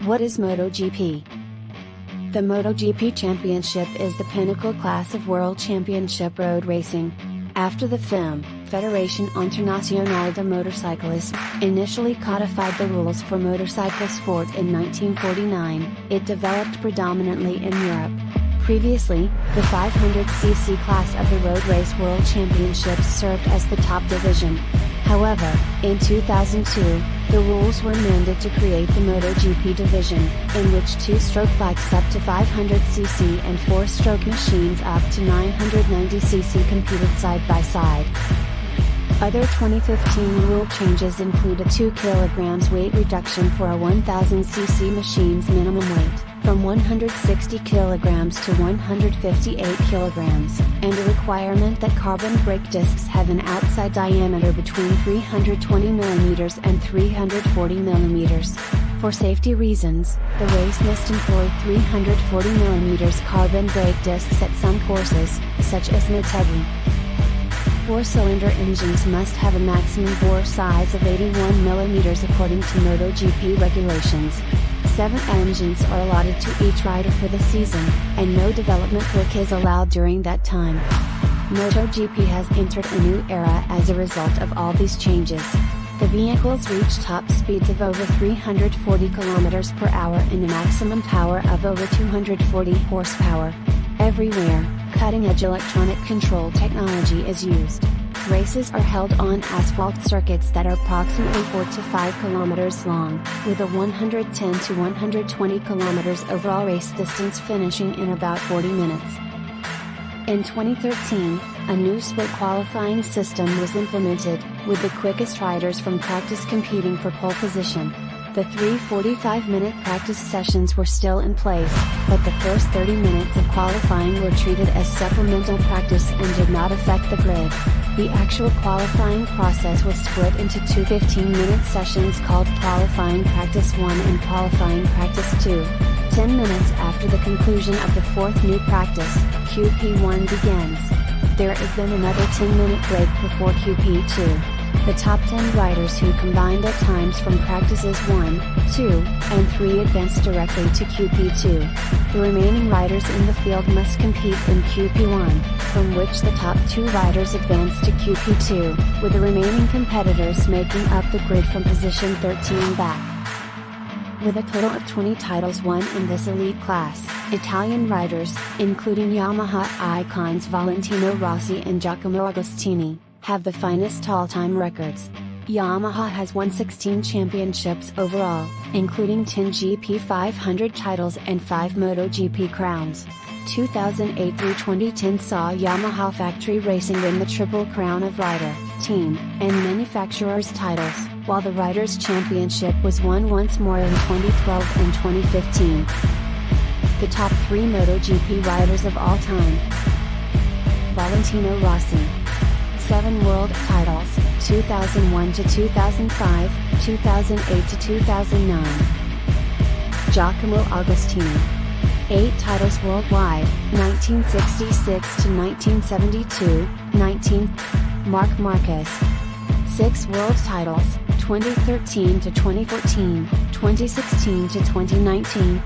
What is MotoGP? The MotoGP Championship is the pinnacle class of World Championship road racing. After the FIM, Federación Internacional de Motorciclismo, initially codified the rules for motorcycle sport in 1949, it developed predominantly in Europe. Previously, the 500cc class of the Road Race World Championships served as the top division. However, in 2002, the rules were amended to create the MotoGP division, in which two-stroke bikes up to 500cc and four-stroke machines up to 990cc competed side by side. Other 2015 rule changes include a 2 kg weight reduction for a 1000cc machine's minimum weight, from 160 kg to 158 kg, and a requirement that carbon brake discs have an outside diameter between 320 mm and 340 mm. For safety reasons, the race must employ 340 mm carbon brake discs at some courses, such as Motegi. 4-cylinder engines must have a maximum bore size of 81 mm according to MotoGP regulations. 7 engines are allotted to each rider for the season, and no development work is allowed during that time. MotoGP has entered a new era as a result of all these changes. The vehicles reach top speeds of over 340 km per hour and a maximum power of over 240 horsepower. Everywhere, cutting-edge electronic control technology is used. Races are held on asphalt circuits that are approximately 4 to 5 km long, with a 110 to 120 km overall race distance finishing in about 40 minutes. In 2013, a new split qualifying system was implemented, with the quickest riders from practice competing for pole position. The 3 45-minute practice sessions were still in place, but the first 30 minutes of qualifying were treated as supplemental practice and did not affect the grid. The actual qualifying process was split into two 15-minute sessions called Qualifying Practice 1 and Qualifying Practice 2. 10 minutes after the conclusion of the fourth new practice, QP1 begins. There is then another 10-minute break before QP2. The top 10 riders who combined their times from practices 1, 2, and 3 advance directly to QP2. The remaining riders in the field must compete in QP1, from which the top 2 riders advance to QP2, with the remaining competitors making up the grid from position 13 back. With a total of 20 titles won in this elite class, Italian riders, including Yamaha icons Valentino Rossi and Giacomo Agostini, have the finest all-time records. Yamaha has won 16 championships overall, including 10 GP 500 titles and 5 MotoGP crowns. 2008 through 2010 saw Yamaha Factory Racing win the Triple Crown of Rider, Team, and Manufacturers titles, while the Riders' Championship was won once more in 2012 and 2015. The top 3 MotoGP riders of all time. Valentino Rossi. 7 world titles, 2001 to 2005, 2008 to 2009. Giacomo Agostini. 8 titles worldwide, 1966 to 1972, 19. Marc Marquez. 6 world titles, 2013 to 2014, 2016 to 2019,